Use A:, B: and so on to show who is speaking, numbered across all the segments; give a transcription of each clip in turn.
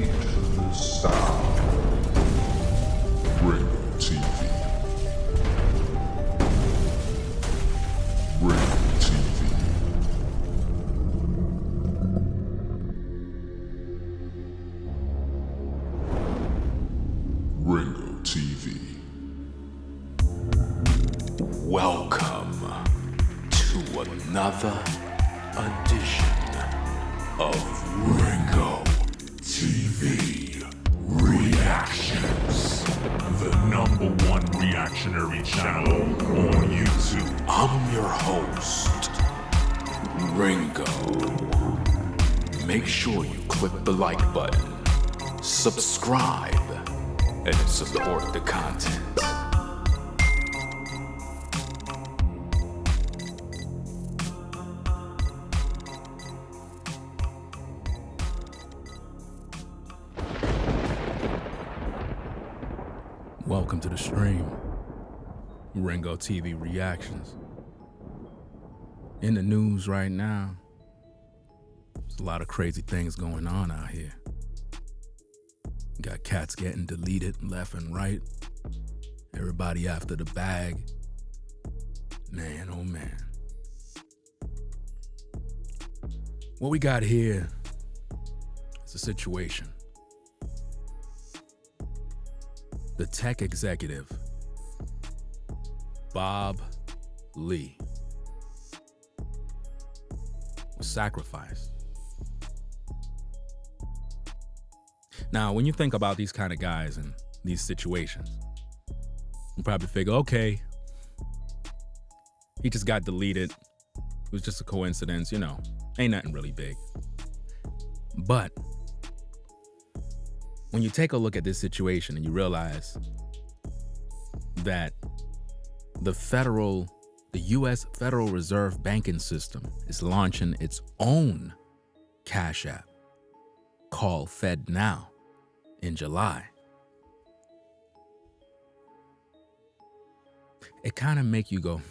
A: the sound. Ringo TV. Ringo TV. Ringo TV.
B: Welcome to another edition of Ringo TV Reactions,
A: The #1 reactionary channel on YouTube.
B: I'm your host, Ringo. Make sure you click the like button, subscribe, and support the content.
C: Welcome to the stream, Ringo TV Reactions. In the news right now, there's a lot of crazy things going on out here. Got cats getting deleted left and right. Everybody after the bag. Man, oh man. What we got here is a situation. The tech executive, Bob Lee, was sacrificed. Now, when you think about these kind of guys in these situations, you probably figure, okay, he just got deleted. It was just a coincidence, ain't nothing really big. But when you take a look at this situation and you realize that the U.S. Federal Reserve banking system is launching its own Cash App called FedNow in July, it kind of make you go,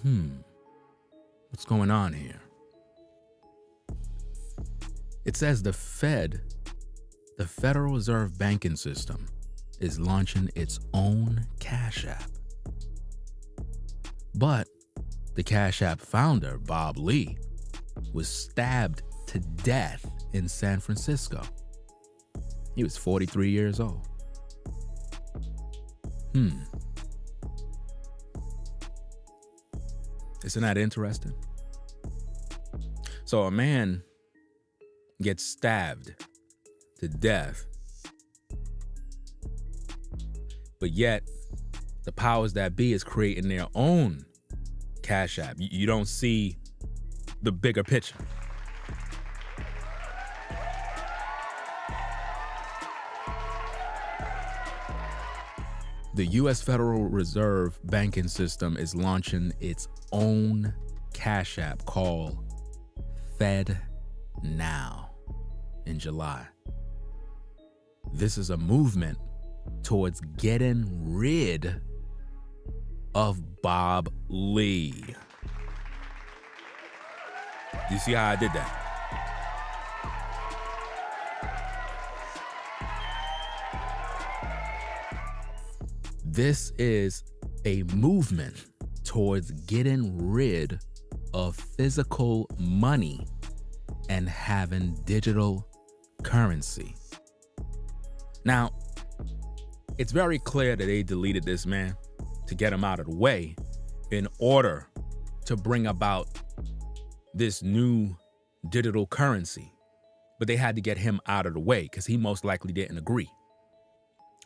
C: what's going on here? It says the Federal Reserve banking system is launching its own Cash App. But the Cash App founder, Bob Lee, was stabbed to death in San Francisco. He was 43 years old. Isn't that interesting? So a man gets stabbed to death, but yet the powers that be is creating their own Cash App. You don't see the bigger picture. The U.S. Federal Reserve banking system is launching its own Cash App called FedNow in July. This is a movement towards getting rid of Bob Lee. Do you see how I did that? This is a movement towards getting rid of physical money and having digital currency. Now, it's very clear that they deleted this man to get him out of the way in order to bring about this new digital currency. But they had to get him out of the way because he most likely didn't agree.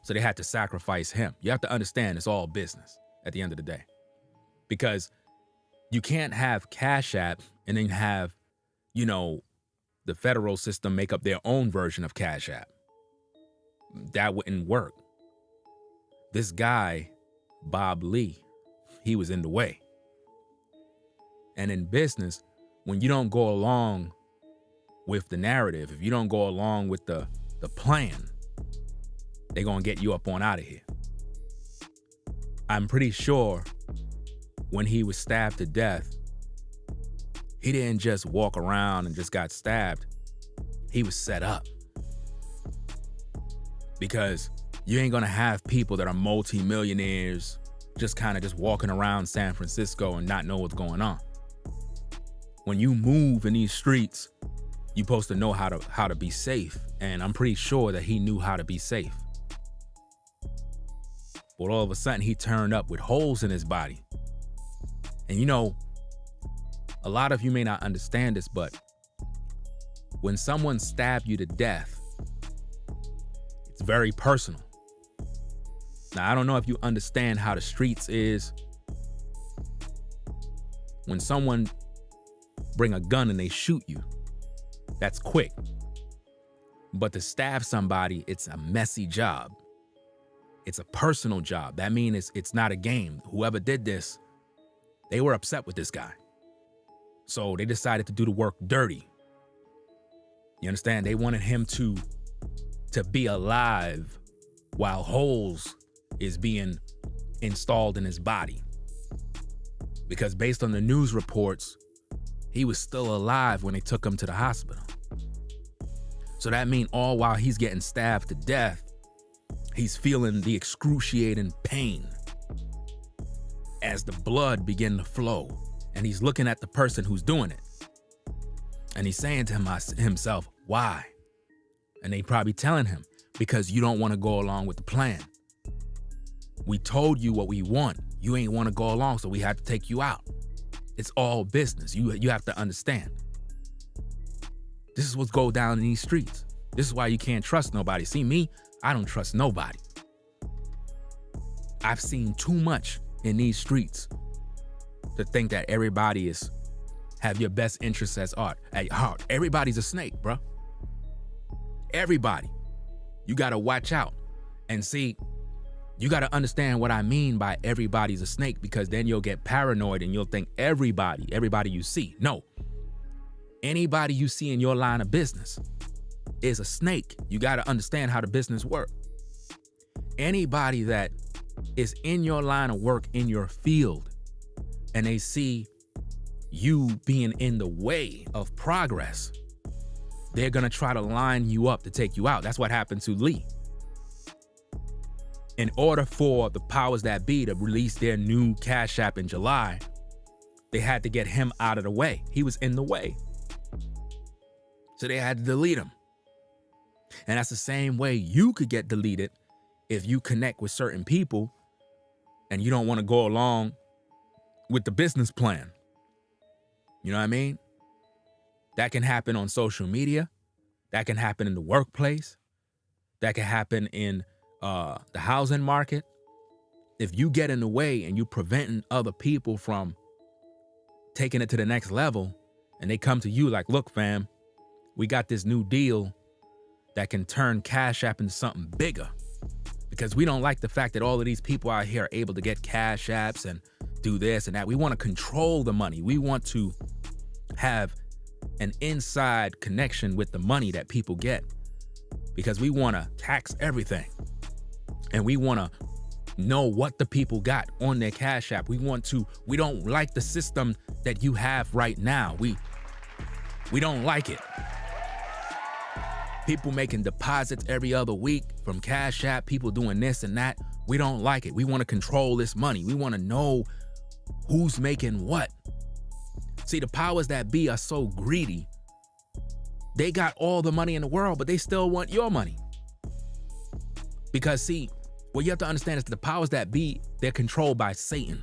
C: So they had to sacrifice him. You have to understand it's all business at the end of the day. Because you can't have Cash App and then have, the federal system make up their own version of Cash App. That wouldn't work. This guy, Bob Lee, he was in the way. And in business, when you don't go along with the narrative, if you don't go along with the plan, they're going to get you up on out of here. I'm pretty sure when he was stabbed to death, he didn't just walk around and just got stabbed. He was set up. because you ain't gonna have people that are multi-millionaires just kind of just walking around San Francisco and not know what's going on. When you move in these streets, you're supposed to know how to be safe. And I'm pretty sure that he knew how to be safe. But all of a sudden, he turned up with holes in his body. And you know, a lot of you may not understand this, but when someone stabbed you to death, it's very personal. Now, I don't know if you understand how the streets is. When someone bring a gun and they shoot you, that's quick. But to stab somebody, it's a messy job. It's a personal job. That means it's not a game. Whoever did this, they were upset with this guy. So they decided to do the work dirty. You understand? They wanted him to be alive while holes is being installed in his body. Because based on the news reports, he was still alive when they took him to the hospital. So that means all while he's getting stabbed to death, he's feeling the excruciating pain as the blood begin to flow. And he's looking at the person who's doing it. And he's saying to himself, why? And they probably telling him, because you don't want to go along with the plan. We told you what we want. You ain't want to go along, so we had to take you out. It's all business. You have to understand. This is what's going down in these streets. This is why you can't trust nobody. See me, I don't trust nobody. I've seen too much in these streets to think that everybody have your best interests at heart. Everybody's a snake, bro. Everybody. You gotta watch out. And see, you gotta understand what I mean by everybody's a snake, because then you'll get paranoid and you'll think everybody you see. No. Anybody you see in your line of business is a snake. You gotta understand how the business works. Anybody that is in your line of work, in your field, and they see you being in the way of progress, they're gonna try to line you up to take you out. That's what happened to Lee. In order for the powers that be to release their new Cash App in July, they had to get him out of the way. He was in the way. So they had to delete him. And that's the same way you could get deleted if you connect with certain people and you don't want to go along with the business plan. You know what I mean? That can happen on social media. That can happen in the workplace. That can happen in the housing market. If you get in the way and you preventing other people from taking it to the next level, and they come to you like, look, fam, we got this new deal that can turn Cash App into something bigger, because we don't like the fact that all of these people out here are able to get Cash Apps and do this and that. We want to control the money. We want to have an inside connection with the money that people get, because we want to tax everything. And we want to know what the people got on their Cash App. We don't like the system that you have right now. We don't like it. People making deposits every other week from Cash App, people doing this and that. We don't like it. We want to control this money. We want to know who's making what. See, the powers that be are so greedy. They got all the money in the world, but they still want your money. Because see, what you have to understand is the powers that be, they're controlled by Satan.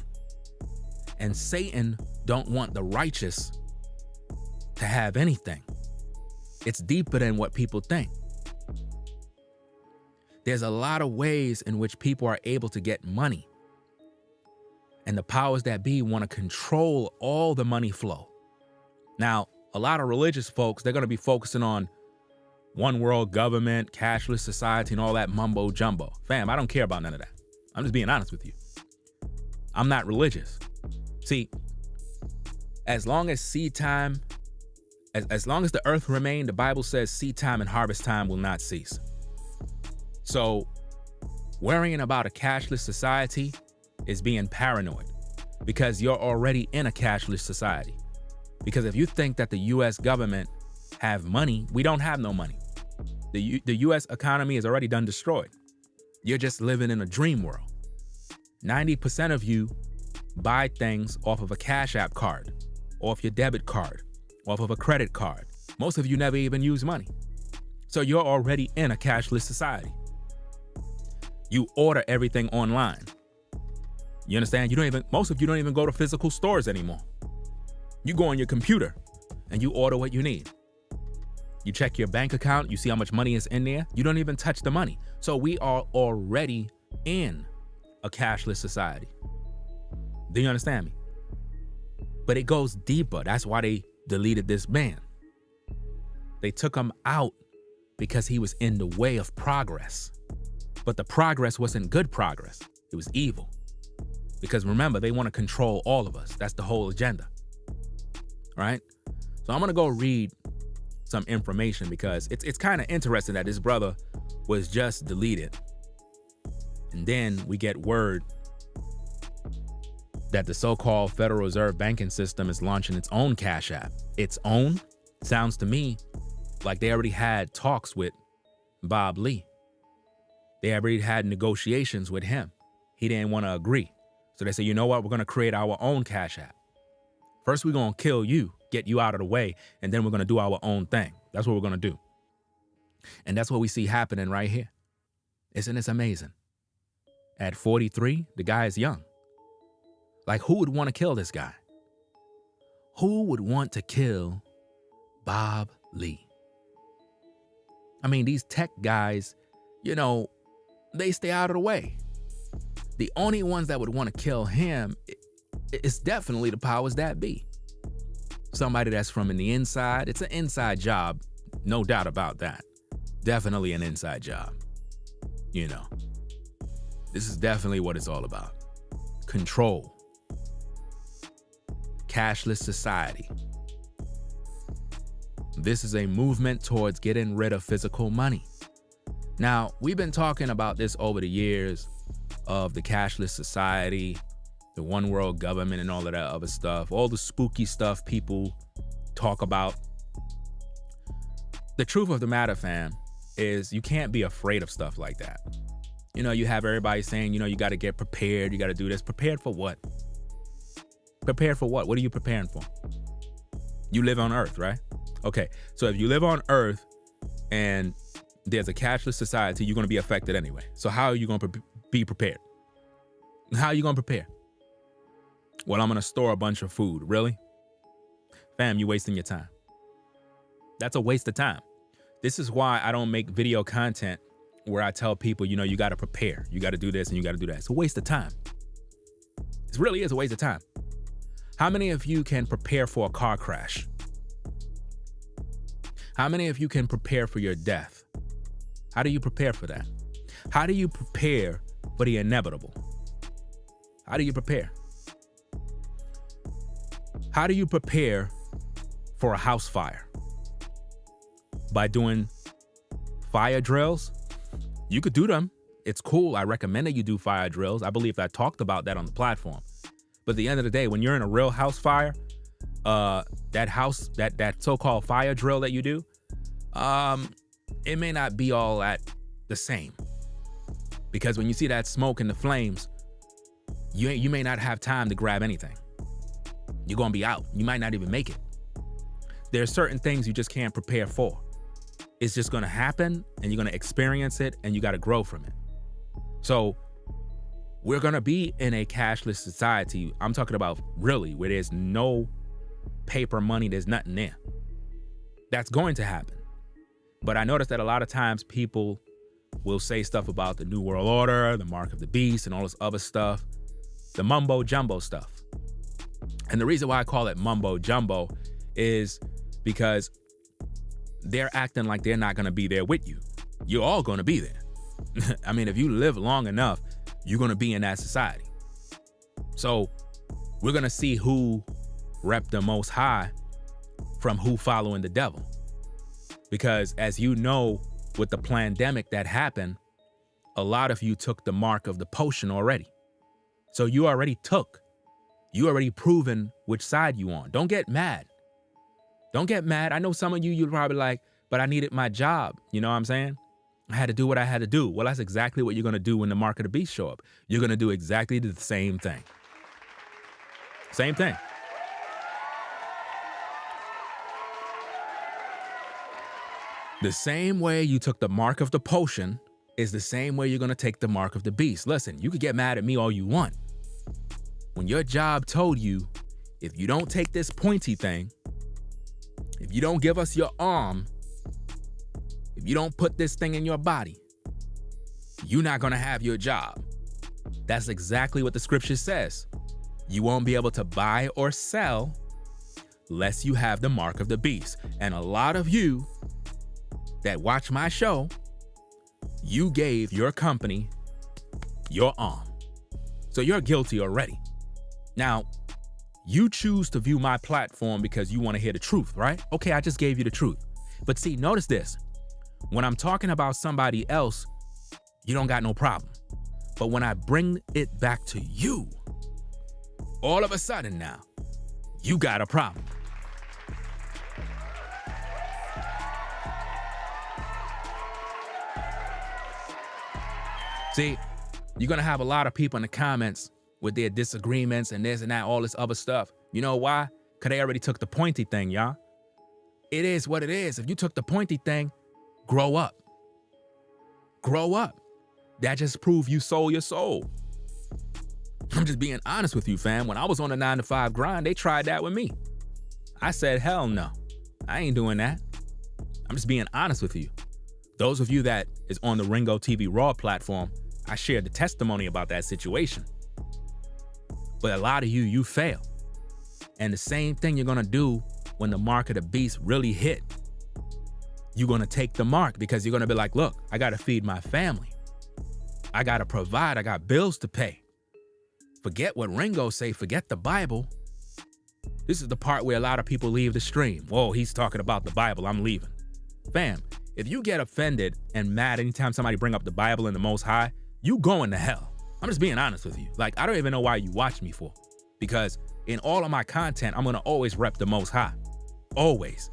C: And Satan don't want the righteous to have anything. It's deeper than what people think. There's a lot of ways in which people are able to get money. And the powers that be want to control all the money flow. Now, a lot of religious folks, they're going to be focusing on one world government, cashless society, and all that mumbo jumbo. Fam, I don't care about none of that. I'm just being honest with you. I'm not religious. See, as long as seed time, as long as the earth remains, the Bible says seed time and harvest time will not cease. So worrying about a cashless society is being paranoid, because you're already in a cashless society. Because if you think that the US government have money, we don't have no money. The US economy is already done destroyed. You're just living in a dream world. 90% of you buy things off of a Cash App card, off your debit card, off of a credit card. Most of you never even use money. So you're already in a cashless society. You order everything online. You understand? Most of you don't even go to physical stores anymore. You go on your computer and you order what you need. You check your bank account, you see how much money is in there. You don't even touch the money. So we are already in a cashless society. Do you understand me? But it goes deeper. That's why they deleted this man. They took him out because he was in the way of progress. But the progress wasn't good progress. It was evil. Because remember, they want to control all of us. That's the whole agenda. All right? So I'm going to go read some information because it's kind of interesting that this brother was just deleted. And then we get word that the so-called Federal Reserve banking system is launching its own Cash App. Its own? Sounds to me like they already had talks with Bob Lee. They already had negotiations with him. He didn't want to agree. So they said, you know what? We're going to create our own Cash App. First, we're going to kill you, get you out of the way, and then we're going to do our own thing. That's what we're going to do. And that's what we see happening right here. Isn't this amazing? At 43, the guy is young. Like, who would want to kill this guy? Who would want to kill Bob Lee? I mean, these tech guys, they stay out of the way. The only ones that would want to kill him is definitely the powers that be. Somebody that's from the inside. It's an inside job, no doubt about that. Definitely an inside job. This is definitely what it's all about. Control. Cashless society. This is a movement towards getting rid of physical money. Now, we've been talking about this over the years of the cashless society, the one world government and all of that other stuff, all the spooky stuff people talk about. The truth of the matter, fam, is you can't be afraid of stuff like that. You have everybody saying, you got to get prepared, you got to do this. Prepared for what? Prepared for what? What are you preparing for? You live on Earth, right? Okay, so if you live on Earth and there's a cashless society, you're going to be affected anyway. So how are you going to be prepared? How are you going to prepare? Well, I'm going to store a bunch of food. Really? Fam, you're wasting your time. That's a waste of time. This is why I don't make video content where I tell people, you got to prepare. You got to do this and you got to do that. It's a waste of time. It really is a waste of time. How many of you can prepare for a car crash? How many of you can prepare for your death? How do you prepare for that? How do you prepare for the inevitable? How do you prepare? How do you prepare for a house fire? By doing fire drills? You could do them. It's cool. I recommend that you do fire drills. I believe I talked about that on the platform. But at the end of the day, when you're in a real house fire, that so-called fire drill that you do, it may not be all that the same. Because when you see that smoke and the flames, you may not have time to grab anything. You're going to be out. You might not even make it. There are certain things you just can't prepare for. It's just going to happen and you're going to experience it and you got to grow from it. So we're going to be in a cashless society. I'm talking about really where there's no paper money. There's nothing there. That's going to happen. But I noticed that a lot of times people will say stuff about the New World Order, the Mark of the Beast, and all this other stuff, the mumbo jumbo stuff. And the reason why I call it mumbo jumbo is because they're acting like they're not going to be there with you. You're all going to be there. I mean, if you live long enough, you're going to be in that society. So we're going to see who rep the most high from who following the devil. Because as you know, with the pandemic that happened, a lot of you took the mark of the potion already. So you already proven which side you on. Don't get mad. Don't get mad. I know some of you're probably like, but I needed my job. You know what I'm saying? I had to do what I had to do. Well, that's exactly what you're going to do when the mark of the beast show up. You're going to do exactly the same thing. Same thing. The same way you took the mark of the potion is the same way you're going to take the mark of the beast. Listen, you could get mad at me all you want. When your job told you, if you don't take this pointy thing, if you don't give us your arm, if you don't put this thing in your body, you're not going to have your job. That's exactly what the scripture says. You won't be able to buy or sell unless you have the mark of the beast. And a lot of you that watch my show, you gave your company your arm. So you're guilty already. Now, you choose to view my platform because you want to hear the truth, right? Okay, I just gave you the truth. But see, notice this. When I'm talking about somebody else, you don't got no problem. But when I bring it back to you, all of a sudden now, you got a problem. See, you're going to have a lot of people in the comments with their disagreements and this and that, all this other stuff. You know why? Because they already took the pointy thing, y'all. It is what it is. If you took the pointy thing, grow up. Grow up. That just proves you sold your soul. I'm just being honest with you, fam. When I was on the 9-to-5 grind, they tried that with me. I said, hell no. I ain't doing that. I'm just being honest with you. Those of you that is on the Ringo TV Raw platform, I shared the testimony about that situation. But a lot of you fail. And the same thing you're gonna do when the mark of the beast really hit. You're gonna take the mark because you're gonna be like, look, I gotta feed my family. I gotta provide, I got bills to pay. Forget what Ringo say, forget the Bible. This is the part where a lot of people leave the stream. Whoa, he's talking about the Bible, I'm leaving. Fam, if you get offended and mad anytime somebody bring up the Bible and the Most High, you going to hell. I'm just being honest with you. Like, I don't even know why you watch me for. Because in all of my content, I'm gonna always rep the Most High. Always.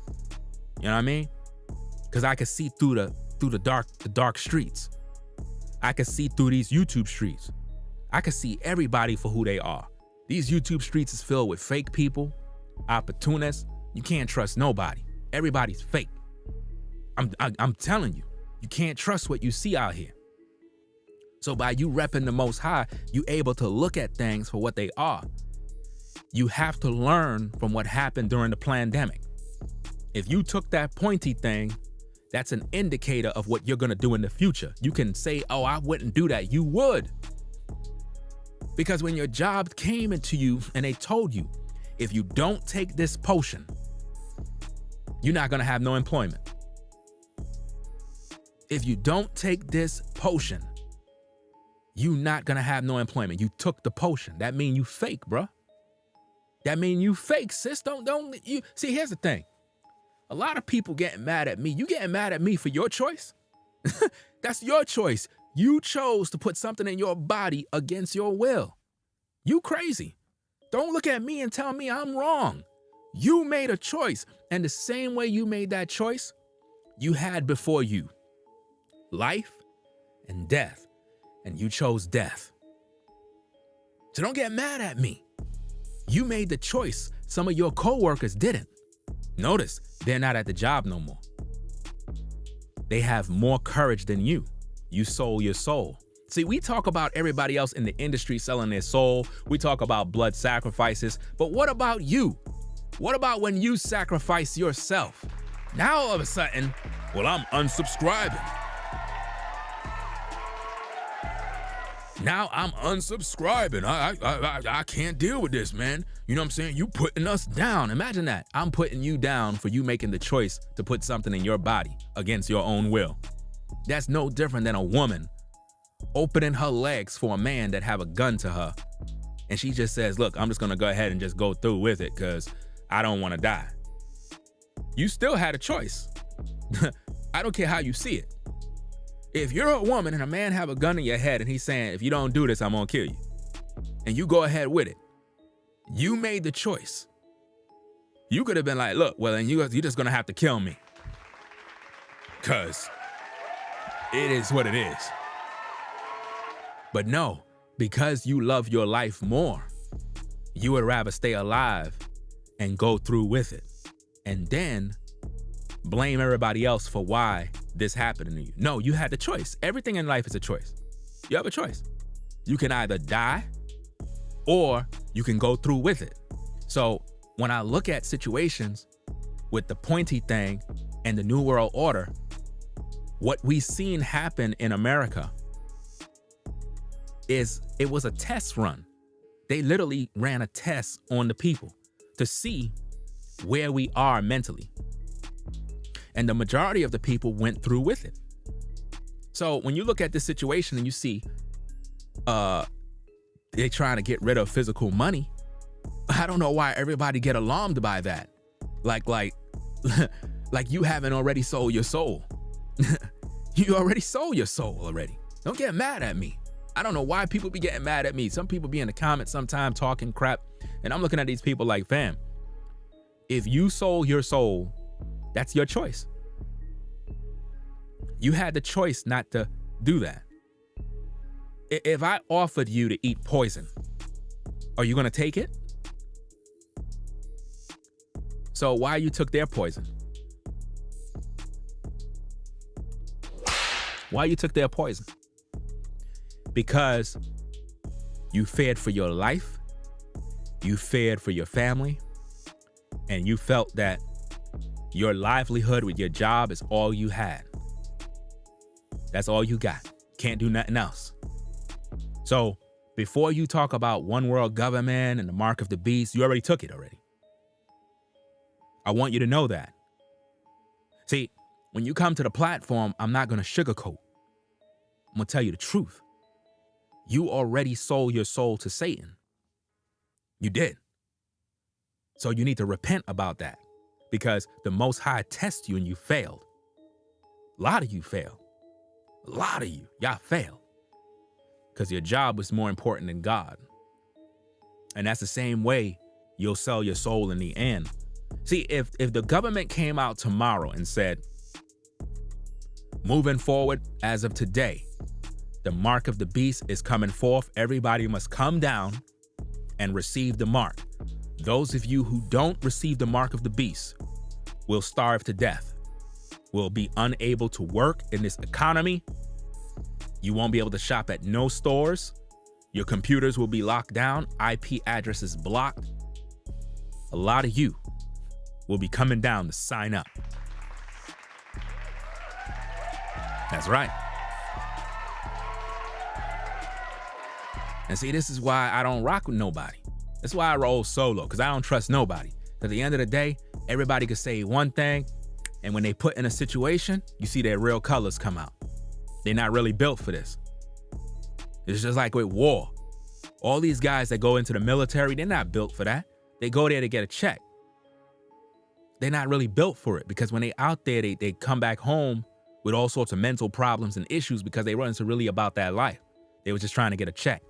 C: You know what I mean? Because I can see through the dark streets. I can see through these YouTube streets. I can see everybody for who they are. These YouTube streets is filled with fake people, opportunists. You can't trust nobody. Everybody's fake. I'm telling you, you can't trust what you see out here. So by you repping the Most High, you able to look at things for what they are. You have to learn from what happened during the pandemic. If you took that pointy thing, that's an indicator of what you're gonna do in the future. You can say, oh, I wouldn't do that. You would. Because when your job came into you and they told you, if you don't take this potion, you're not gonna have no employment. If you don't take this potion, you're not gonna have no employment. You took the potion. That mean you fake, bruh. That mean you fake, sis. Don't you see, here's the thing. A lot of people getting mad at me. You getting mad at me for your choice? That's your choice. You chose to put something in your body against your will. You crazy. Don't look at me and tell me I'm wrong. You made a choice. And the same way you made that choice, you had before you life and death. And you chose death. So don't get mad at me. You made the choice. Some of your coworkers didn't. Notice, they're not at the job no more. They have more courage than you. You sold your soul. See, we talk about everybody else in the industry selling their soul. We talk about blood sacrifices. But what about you? What about when you sacrifice yourself? Now all of a sudden, well, I'm unsubscribing. Now I'm unsubscribing. I can't deal with this, man. You know what I'm saying? You putting us down. Imagine that. I'm putting you down for you making the choice to put something in your body against your own will. That's no different than a woman opening her legs for a man that have a gun to her. And she just says, look, I'm just gonna go ahead and just go through with it because I don't wanna die. You still had a choice. I don't care how you see it. If you're a woman and a man have a gun in your head and he's saying, if you don't do this, I'm gonna kill you. And you go ahead with it. You made the choice. You could have been like, look, well, then you're just gonna have to kill me. because it is what it is. But no, because you love your life more, you would rather stay alive and go through with it, and then blame everybody else for why this happened to you. No, you had the choice. Everything in life is a choice. You have a choice. You can either die or you can go through with it. So when I look at situations with the pointy thing and the New World Order, what we've seen happen in America is it was a test run. They literally ran a test on the people to see where we are mentally. And the majority of the people went through with it. So when you look at this situation and you see they're trying to get rid of physical money, I don't know why everybody get alarmed by that. Like you haven't already sold your soul. You already sold your soul already. Don't get mad at me. I don't know why people be getting mad at me. Some people be in the comments sometime talking crap, and I'm looking at these people like, fam, if you sold your soul, that's your choice. You had the choice not to do that. If I offered you to eat poison, are you gonna take it? So why you took their poison? Why you took their poison? Because you feared for your life, you feared for your family, and you felt that your livelihood with your job is all you had. That's all you got. Can't do nothing else. So before you talk about one world government and the mark of the beast, you already took it already. I want you to know that. See, when you come to the platform, I'm not going to sugarcoat. I'm going to tell you the truth. You already sold your soul to Satan. You did. So you need to repent about that, because the Most High tests you and you failed. A lot of you failed. A lot of you, y'all failed. Because your job was more important than God. And that's the same way you'll sell your soul in the end. See, if the government came out tomorrow and said, moving forward as of today, the mark of the beast is coming forth. Everybody must come down and receive the mark. Those of you who don't receive the mark of the beast will starve to death, will be unable to work in this economy. You won't be able to shop at no stores. Your computers will be locked down, IP addresses blocked. A lot of you will be coming down to sign up. That's right. And see, this is why I don't rock with nobody. That's why I roll solo, because I don't trust nobody. At the end of the day, everybody could say one thing, and when they put in a situation, you see their real colors come out. They're not really built for this. It's just like with war. All these guys that go into the military, they're not built for that. They go there to get a check. They're not really built for it, because when they out there, they come back home with all sorts of mental problems and issues because they weren't really about that life. They were just trying to get a check.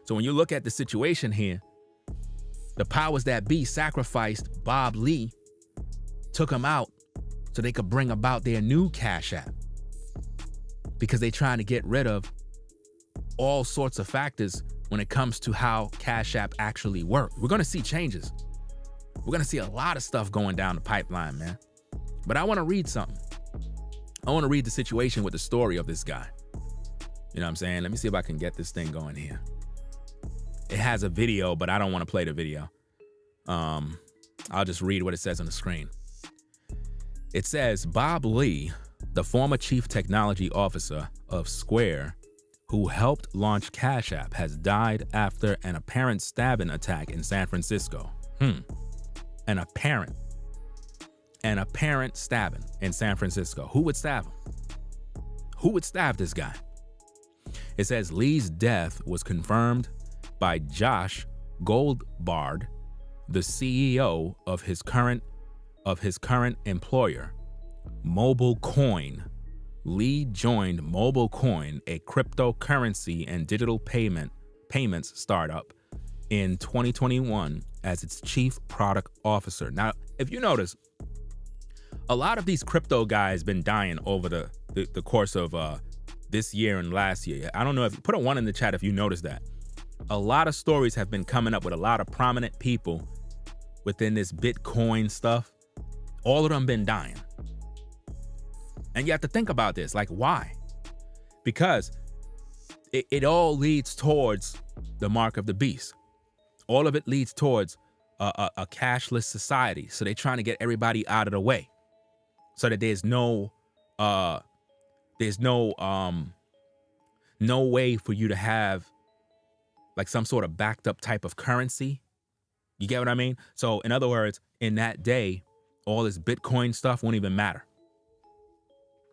C: So when you look at the situation here, the powers that be sacrificed Bob Lee, took him out so they could bring about their new Cash App, because they're trying to get rid of all sorts of factors when it comes to how Cash App actually works. We're going to see changes. We're going to see a lot of stuff going down the pipeline, man. But I want to read something. I want to read the situation with the story of this guy. You know what I'm saying? Let me see if I can get this thing going here. It has a video, but I don't want to play the video. I'll just read what it says on the screen. It says, Bob Lee, the former chief technology officer of Square, who helped launch Cash App, has died after an apparent stabbing attack in San Francisco. An apparent stabbing in San Francisco. Who would stab him? Who would stab this guy? It says Lee's death was confirmed by Josh Goldbard, the CEO of his current employer, Mobile Coin. Lee joined Mobile Coin, a cryptocurrency and digital payments startup, in 2021 as its chief product officer. Now, if you notice, a lot of these crypto guys been dying over the course of this year and last year. I don't know if put a 1 in the chat if you noticed that. A lot of stories have been coming up with a lot of prominent people within this Bitcoin stuff. All of them been dying. And you have to think about this, like why? Because it all leads towards the mark of the beast. All of it leads towards a cashless society. So they're trying to get everybody out of the way so that there's no way for you to have like some sort of backed up type of currency. You get what I mean? So in other words, in that day, all this Bitcoin stuff won't even matter.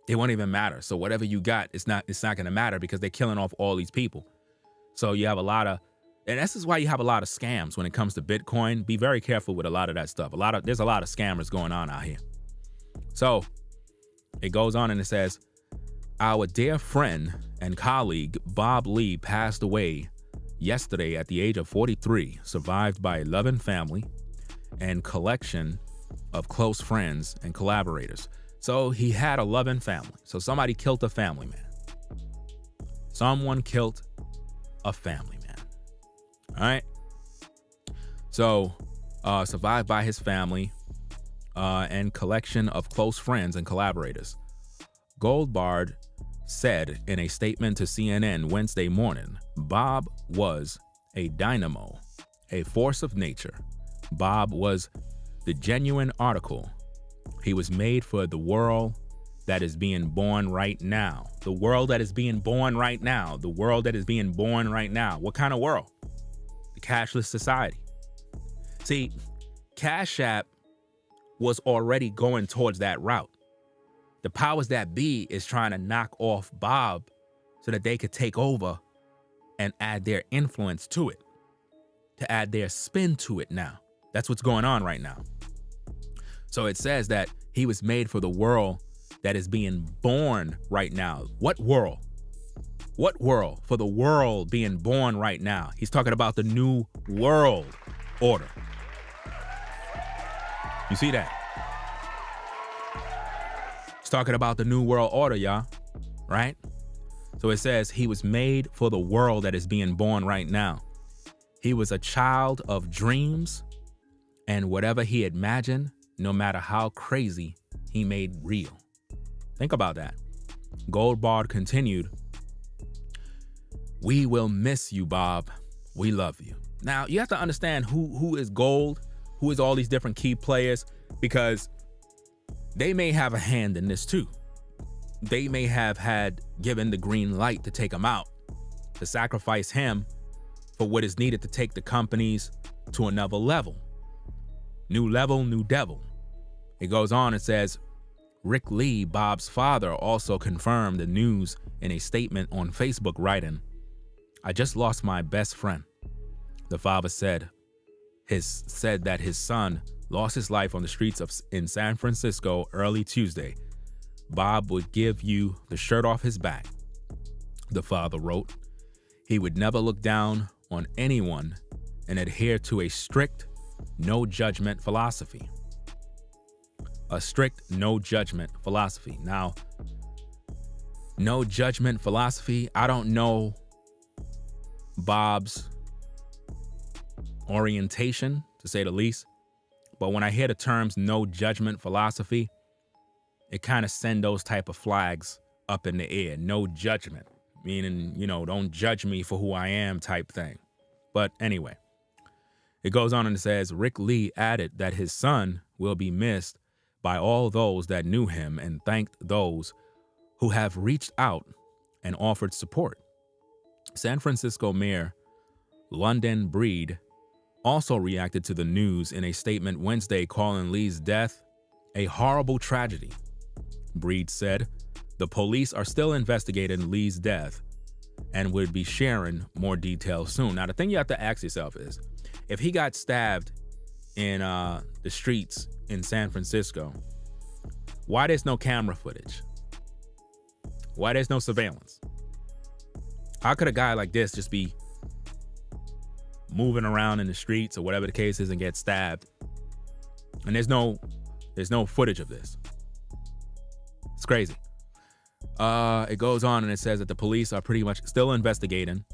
C: It won't even matter. So whatever you got, it's not going to matter because they're killing off all these people. So you have a lot of, and this is why you have a lot of scams when it comes to Bitcoin. Be very careful with a lot of that stuff. There's a lot of scammers going on out here. So it goes on and it says, our dear friend and colleague, Bob Lee, passed away yesterday at the age of 43, survived by a loving family and collection of close friends and collaborators. So he had a loving family. So somebody killed a family man. Someone killed a family man. All right. So survived by his family and collection of close friends and collaborators. Goldbard said in a statement to CNN Wednesday morning, Bob was a dynamo, a force of nature. Bob was the genuine article. He was made for the world that is being born right now. The world that is being born right now. The world that is being born right now. What kind of world? The cashless society. See, Cash App was already going towards that route. The powers that be is trying to knock off Bob so that they could take over and add their influence to it, to add their spin to it now. That's what's going on right now. So it says that he was made for the world that is being born right now. What world? What world? For the world being born right now. He's talking about the new world order. You see that? He's talking about the new world order, y'all, right? So it says he was made for the world that is being born right now. He was a child of dreams, and whatever he imagined, no matter how crazy, he made real. Think about that. Goldbard continued, we will miss you, Bob. We love you. Now, you have to understand who is Gold, who is all these different key players, because they may have a hand in this too. They may have had given the green light to take him out, to sacrifice him for what is needed to take the companies to another level. New level, new devil. It goes on and says, Rick Lee, Bob's father, also confirmed the news in a statement on Facebook, writing, I just lost my best friend. The father said that his son lost his life on the streets in San Francisco early Tuesday. Bob would give you the shirt off his back, the father wrote. He would never look down on anyone and adhere to a strict no judgment philosophy. A strict no judgment philosophy. Now, no judgment philosophy, I don't know Bob's orientation, to say the least, but when I hear the terms no judgment philosophy, it kind of send those type of flags up in the air. No judgment, meaning, don't judge me for who I am type thing. But anyway, it goes on and it says, Rick Lee added that his son will be missed by all those that knew him and thanked those who have reached out and offered support. San Francisco Mayor London Breed also reacted to the news in a statement Wednesday, calling Lee's death a horrible tragedy. Breed said, the police are still investigating Lee's death and would be sharing more details soon. Now, the thing you have to ask yourself is, if he got stabbed in the streets in San Francisco, why there's no camera footage? Why there's no surveillance? How could a guy like this just be moving around in the streets or whatever the case is and get stabbed? And there's no footage of this. It's crazy. It goes on and it says that the police are pretty much still investigating.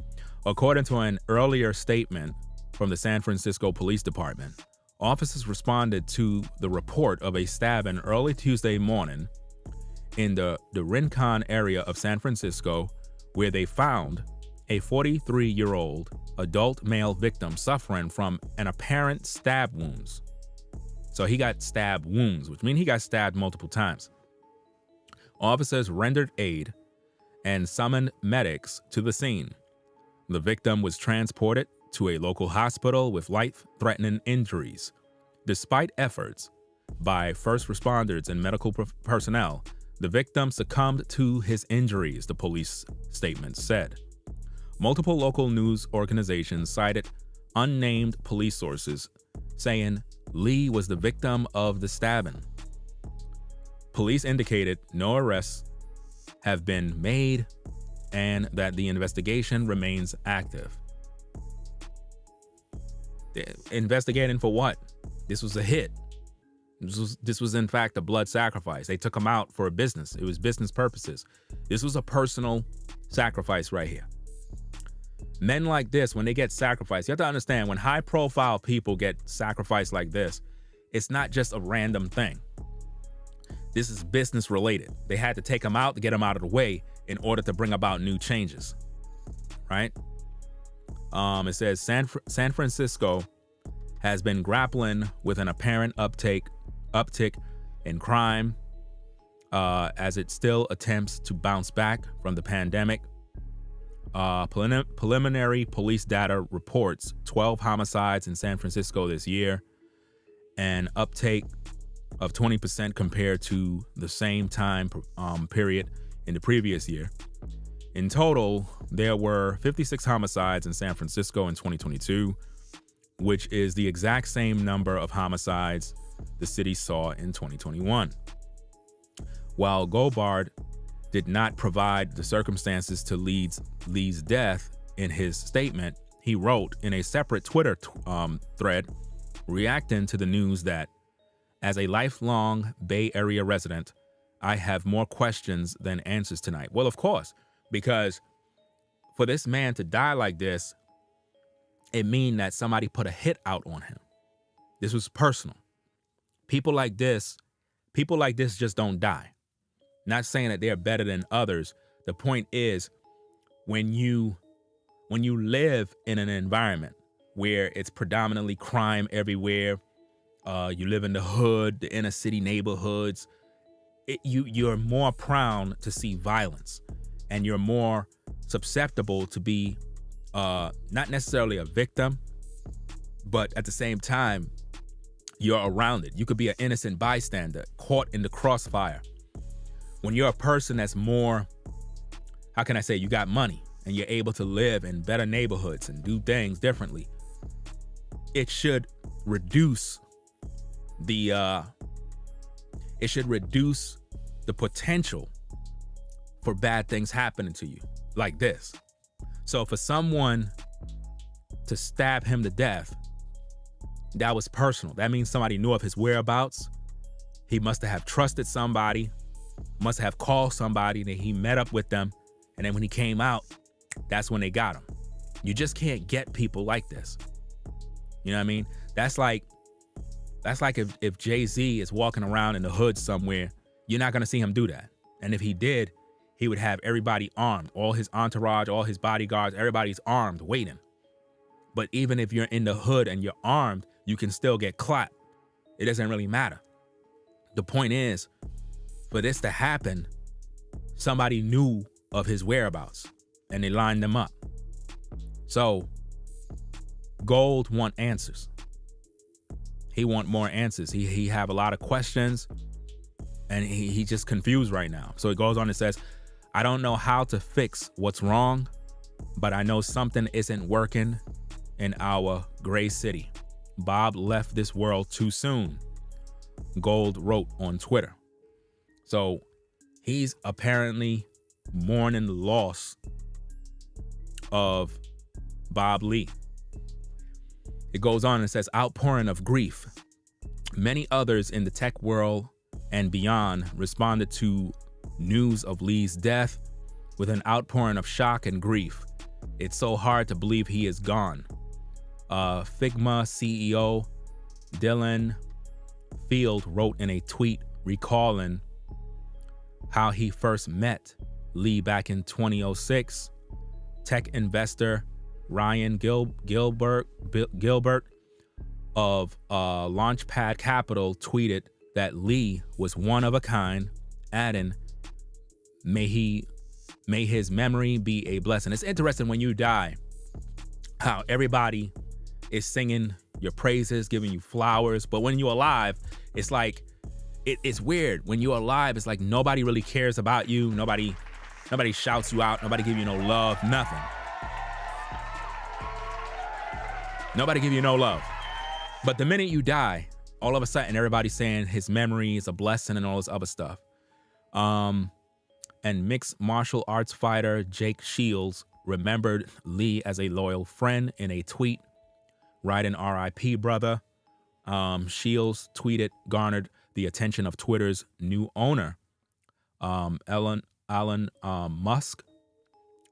C: According to an earlier statement from the San Francisco Police Department, officers responded to the report of a stabbing early Tuesday morning in the Rincon area of San Francisco, where they found a 43-year-old adult male victim suffering from an apparent stab wounds. So he got stab wounds, which means he got stabbed multiple times. Officers rendered aid and summoned medics to the scene. The victim was transported to a local hospital with life-threatening injuries. Despite efforts by first responders and medical personnel, the victim succumbed to his injuries, the police statement said. Multiple local news organizations cited unnamed police sources saying Lee was the victim of the stabbing. Police indicated no arrests have been made and that the investigation remains active. They're investigating for what? This was a hit. This was in fact a blood sacrifice. They took him out for a business. It was business purposes. This was a personal sacrifice right here. Men like this, when they get sacrificed, you have to understand, when high profile people get sacrificed like this, it's not just a random thing. This is business related. They had to take him out to get him out of the way in order to bring about new changes, right? It says San Francisco has been grappling with an apparent uptick in crime as it still attempts to bounce back from the pandemic. Preliminary police data reports 12 homicides in San Francisco this year, an uptake of 20% compared to the same time period in the previous year. In total, there were 56 homicides in San Francisco in 2022, which is the exact same number of homicides the city saw in 2021. While Goldbard did not provide the circumstances to Lee's death in his statement, he wrote in a separate Twitter thread reacting to the news that, as a lifelong Bay Area resident, I have more questions than answers tonight. Well, of course, because for this man to die like this, it means that somebody put a hit out on him. This was personal. People like this just don't die. Not saying that they're better than others. The point is, when you live in an environment where it's predominantly crime everywhere, you live in the hood, the inner city neighborhoods, you're more prone to see violence, and you're more susceptible to be not necessarily a victim, but at the same time, you're around it. You could be an innocent bystander caught in the crossfire. When you're a person that's more, how can I say, you got money and you're able to live in better neighborhoods and do things differently, it should reduce the potential for bad things happening to you like this. So for someone to stab him to death, that was personal. That means somebody knew of his whereabouts. He must have trusted somebody, must have called somebody, and he met up with them. And then when he came out, that's when they got him. You just can't get people like this. You know what I mean? That's like if Jay-Z is walking around in the hood somewhere, you're not going to see him do that. And if he did, he would have everybody armed, all his entourage, all his bodyguards, everybody's armed, waiting. But even if you're in the hood and you're armed, you can still get clapped. It doesn't really matter. The point is, for this to happen, somebody knew of his whereabouts and they lined them up. So Gold want answers. He want more answers. He have a lot of questions, and he just confused right now. So he goes on and says, I don't know how to fix what's wrong, but I know something isn't working in our gray city. Bob left this world too soon, Gold wrote on Twitter. So he's apparently mourning the loss of Bob Lee. It goes on and says, outpouring of grief. Many others in the tech world and beyond responded to news of Lee's death with an outpouring of shock and grief. It's so hard to believe he is gone. Figma CEO Dylan Field wrote in a tweet recalling how he first met Lee back in 2006. Tech investor Ryan Gilbert of Launchpad Capital tweeted that Lee was one of a kind, adding, may his memory be a blessing. It's interesting when you die, how everybody is singing your praises, giving you flowers, but when you're alive, it's like, it's weird. When you're alive, it's like nobody really cares about you. Nobody shouts you out. Nobody give you no love, nothing. Nobody give you no love. But the minute you die, all of a sudden, everybody's saying his memory is a blessing and all this other stuff. And mixed martial arts fighter Jake Shields remembered Lee as a loyal friend in a tweet, writing RIP brother. Shields tweeted garnered the attention of Twitter's new owner, Elon Musk,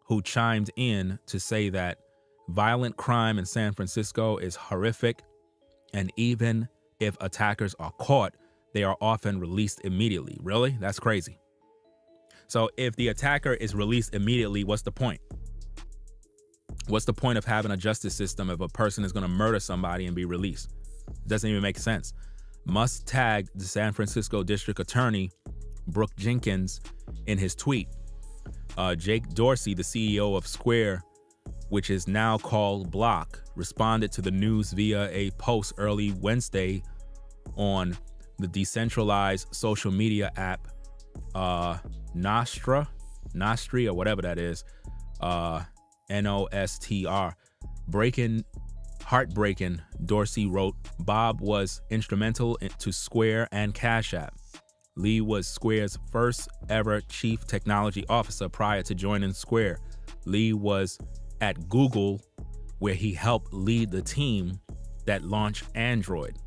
C: who chimed in to say that violent crime in San Francisco is horrific, and even if attackers are caught, they are often released immediately. Really? That's crazy. So if the attacker is released immediately, what's the point? What's the point of having a justice system if a person is going to murder somebody and be released? It doesn't even make sense. Musk tagged the San Francisco District Attorney, Brooke Jenkins, in his tweet. Jake Dorsey, the CEO of Square, which is now called Block, responded to the news via a post early Wednesday on the decentralized social media app Nostr, or whatever that is, Nostr. Heartbreaking, Dorsey wrote, Bob was instrumental to Square and Cash App. Lee was Square's first ever chief technology officer prior to joining Square. Lee was at Google, where he helped lead the team that launched Android.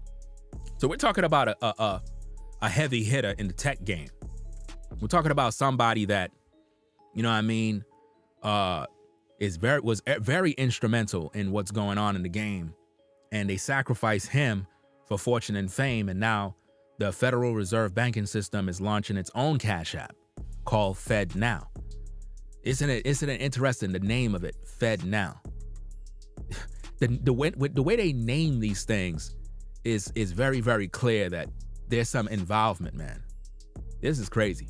C: So we're talking about a heavy hitter in the tech game. We're talking about somebody that, you know what I mean, was very instrumental in what's going on in the game, and they sacrificed him for fortune and fame. And now the Federal Reserve banking system is launching its own Cash App called Fed Now. Isn't it interesting, the name of it, Fed Now? The way they name these things is very, very clear that there's some involvement, man. This is crazy.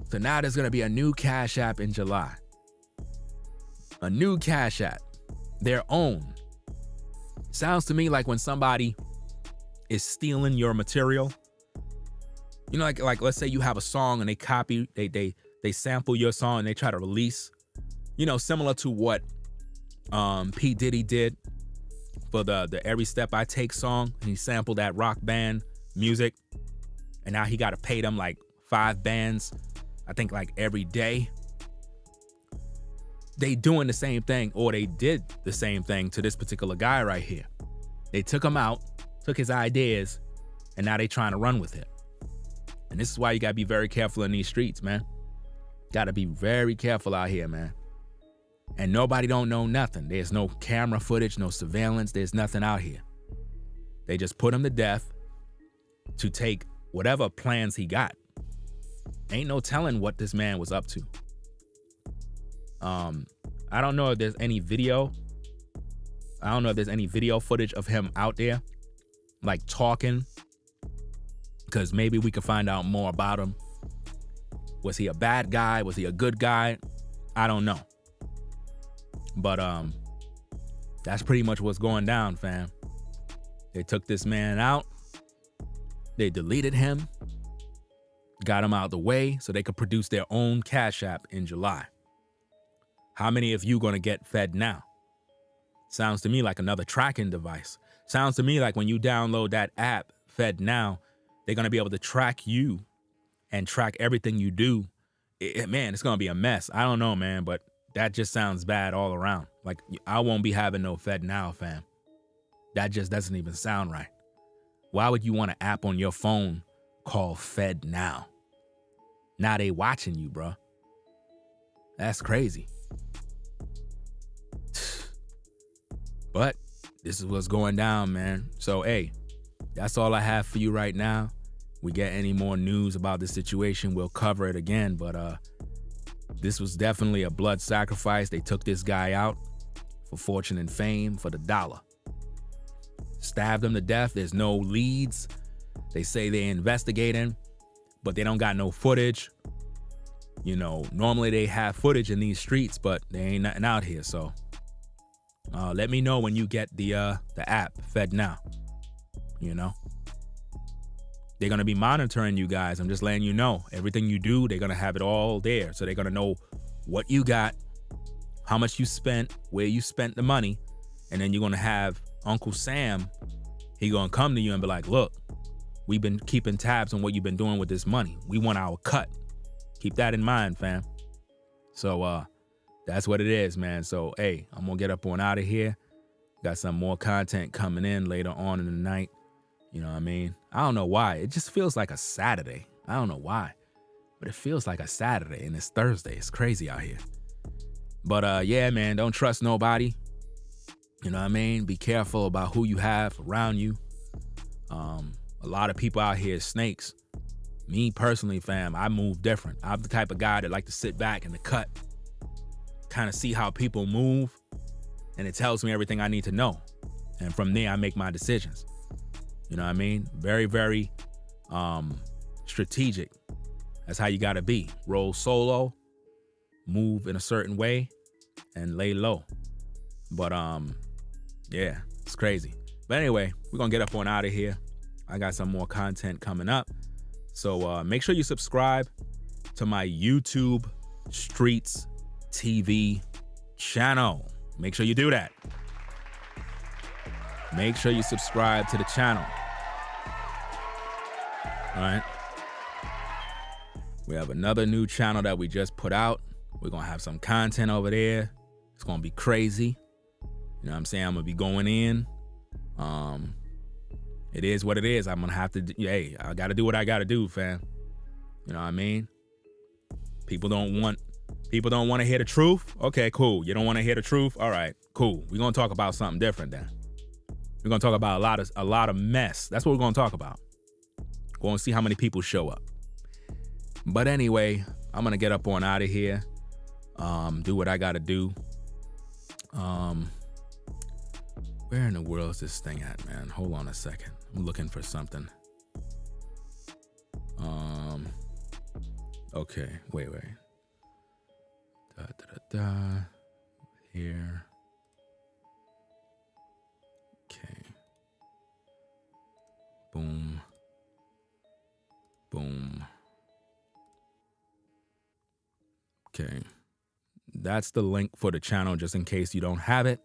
C: So now there's gonna be a new Cash App in July. A new Cash App, their own. Sounds to me like when somebody is stealing your material. You know, like let's say you have a song and they sample your song and they try to release, you know, similar to what P. Diddy did for the Every Step I Take song. He sampled that rock band music, and now he got to pay them like 5 bands, I think, like every day. They doing the same thing, or they did the same thing to this particular guy right here. They took him out, took his ideas, and now they trying to run with it. And this is why you gotta be very careful in these streets, man. Gotta be very careful out here, man. And nobody don't know nothing. There's no camera footage, no surveillance. There's nothing out here. They just put him to death to take whatever plans he got. Ain't no telling what this man was up to. I don't know if there's any video. I don't know if there's any video footage of him out there, like talking, because maybe we could find out more about him. Was he a bad guy? Was he a good guy? I don't know. But that's pretty much what's going down, fam. They took this man out. They deleted him, got him out the way so they could produce their own Cash App in July. How many of you gonna get Fed Now? Sounds to me like another tracking device. Sounds to me like when you download that app, Fed Now, they're gonna be able to track you and track everything you do. Man, it's gonna be a mess. I don't know, man, but that just sounds bad all around. Like, I won't be having no Fed Now, fam. That just doesn't even sound right. Why would you want an app on your phone called Fed Now? Now they watching you, bro. That's crazy. But this is what's going down, man. So, hey, that's all I have for you right now. We get any more news about this situation, we'll cover it again. But this was definitely a blood sacrifice. They took this guy out for fortune and fame, for the dollar. Stabbed him to death. There's no leads. They say they're investigating, but they don't got no footage. You know, normally they have footage in these streets, but there ain't nothing out here. So let me know when you get the app, FedNow. You know, they're gonna be monitoring you guys. I'm just letting you know. Everything you do, they're gonna have it all there. So they're gonna know what you got, how much you spent, where you spent the money, and then you're gonna have Uncle Sam. He gonna come to you and be like, look, we've been keeping tabs on what you've been doing with this money. We want our cut. Keep that in mind, fam. So that's what it is, man. So, hey, I'm gonna get up on out of here. Got some more content coming in later on in the night. You know what I mean? I don't know why. It just feels like a Saturday. I don't know why, but it feels like a Saturday and it's Thursday. It's crazy out here. But yeah, man, don't trust nobody. You know what I mean? Be careful about who you have around you. A lot of people out here are snakes. Me personally, fam, I move different. I'm the type of guy that like to sit back in the cut, kind of see how people move, and it tells me everything I need to know. And from there, I make my decisions. You know what I mean? Very, very strategic. That's how you gotta be. Roll solo, move in a certain way, and lay low. But yeah, it's crazy. But anyway, we're gonna get up on out of here. I got some more content coming up. So make sure you subscribe to my YouTube Streets TV channel. Make sure you do that. Make sure you subscribe to the channel. All right. We have another new channel that we just put out. We're going to have some content over there. It's going to be crazy. You know what I'm saying? I'm going to be going in. It is what it is. I'm going to have to, hey, I got to do what I got to do, fam. You know what I mean? People don't want to hear the truth. Okay, cool. You don't want to hear the truth? All right, cool. We're going to talk about something different then. We're going to talk about a lot of mess. That's what we're going to talk about. We're going to see how many people show up. But anyway, I'm going to get up on out of here. Do what I got to do. Where in the world is this thing at, man? Hold on a second. I'm looking for something. Okay, wait. Here. Okay. Boom. Okay. That's the link for the channel, just in case you don't have it.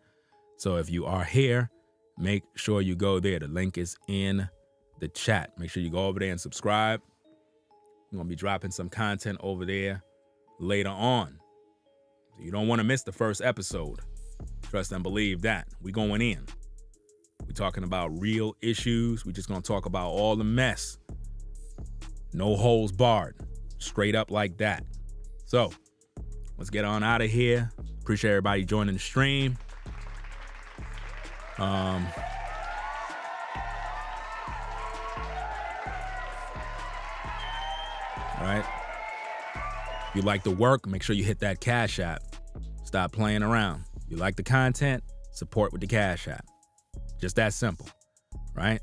C: So if you are here, make sure you go there. The link is in the chat. Make sure you go over there and subscribe. I'm going to be dropping some content over there later on. You don't want to miss the first episode. Trust and believe that. We going in. We're talking about real issues. We're just going to talk about all the mess. No holes barred. Straight up like that. So let's get on out of here. Appreciate everybody joining the stream. All right. If you like the work, make sure you hit that Cash App. Stop playing around. You like the content, support with the Cash App. Just that simple, right?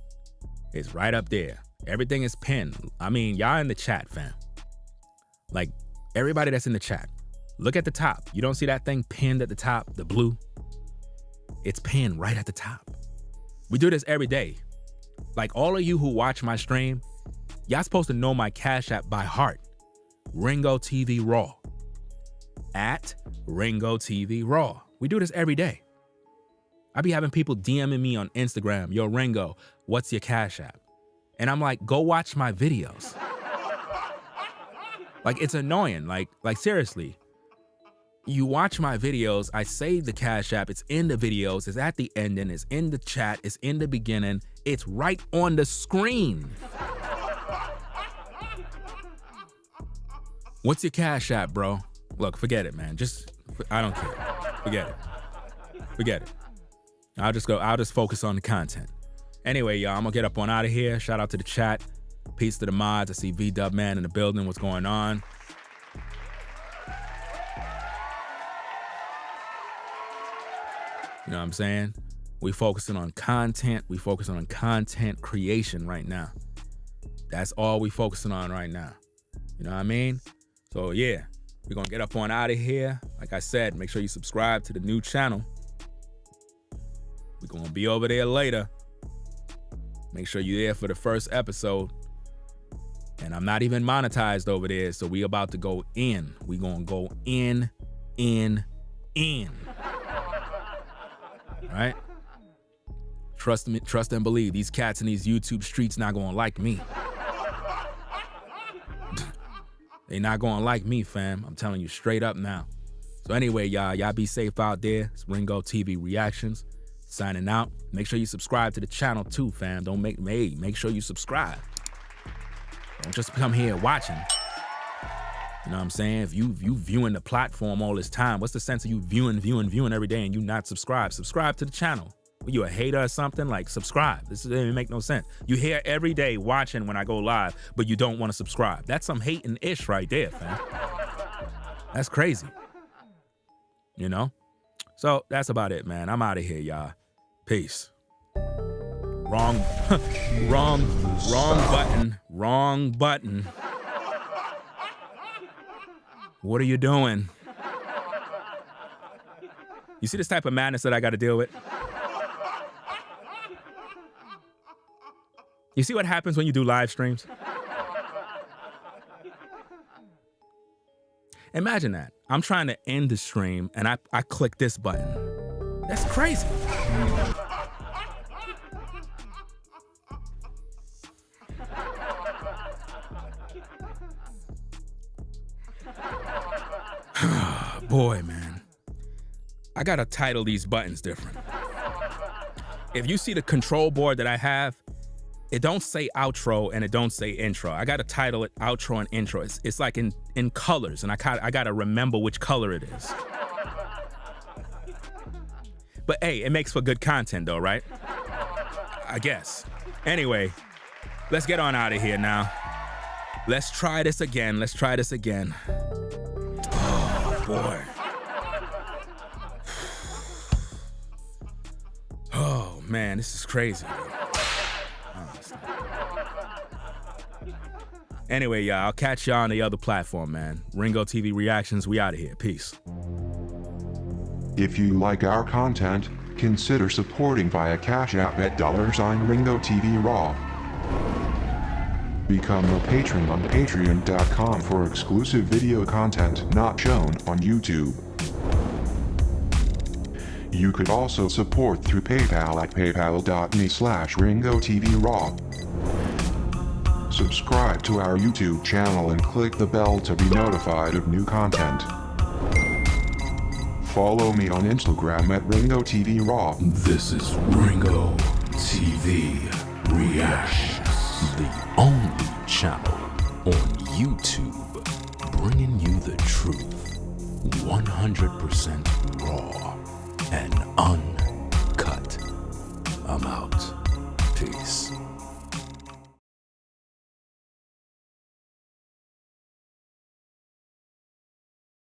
C: It's right up there. Everything is pinned. I mean, y'all in the chat, fam. Like, everybody that's in the chat, look at the top. You don't see that thing pinned at the top, the blue? It's pinned right at the top. We do this every day. Like, all of you who watch my stream, y'all supposed to know my Cash App by heart. Ringo TV Raw. At Ringo TV Raw. We do this every day. I be having people DMing me on Instagram, yo, Ringo, what's your Cash App? And I'm like, go watch my videos. Like, it's annoying. Like seriously. You watch my videos, I say the Cash App, it's in the videos, it's at the ending, it's in the chat, it's in the beginning, it's right on the screen. What's your Cash App, bro? Look, forget it, man. I don't care. Forget it. I'll just focus on the content. Anyway, y'all, I'm gonna get up on out of here. Shout out to the chat. Peace to the mods. I see V-Dub Man in the building. What's going on? You know what I'm saying? We focusing on content. We focusing on content creation right now. That's all we focusing on right now. You know what I mean? So yeah, we're gonna get up on out of here. Like I said, make sure you subscribe to the new channel. We're gonna be over there later. Make sure you're there for the first episode. And I'm not even monetized over there, so we about to go in. We gonna go in. Right? Trust me, trust and believe. These cats in these YouTube streets not gonna like me. They not gonna like me, fam. I'm telling you straight up now. So anyway, y'all be safe out there. It's Ringo TV Reactions signing out. Make sure you subscribe to the channel too, fam. Make sure you subscribe. Don't just come here watching. You know what I'm saying? If you viewing the platform all this time, what's the sense of you viewing every day and you not subscribe? Subscribe to the channel. Are you a hater or something? Like, subscribe. This doesn't make no sense. You here every day watching when I go live, but you don't want to subscribe. That's some hating ish right there, fam. That's crazy. You know? So that's about it, man. I'm out of here, y'all. Peace. Wrong button. What are you doing? You see this type of madness that I got to deal with? You see what happens when you do live streams? Imagine that. I'm trying to end the stream and I click this button. That's crazy. Boy, man. I gotta title these buttons different. If you see the control board that I have, it don't say outro and it don't say intro. I gotta title it outro and intro. It's like in colors, and I gotta remember which color it is. But hey, it makes for good content though, right? I guess. Anyway, let's get on out of here now. Let's try this again. Oh, boy. Oh, man, this is crazy. Anyway, y'all, I'll catch y'all on the other platform, man. Ringo TV Reactions, we out of here. Peace.
D: If you like our content, consider supporting via Cash App at $Ringo TV Raw. Become a patron on patreon.com for exclusive video content not shown on YouTube. You could also support through PayPal at paypal.me/Ringo TV Raw. Subscribe to our YouTube channel and click the bell to be notified of new content. Follow me on Instagram at Ringo TV Raw.
B: This is Ringo TV Reactions, the only channel on YouTube bringing you the truth 100% raw and uncut. I'm out. Peace.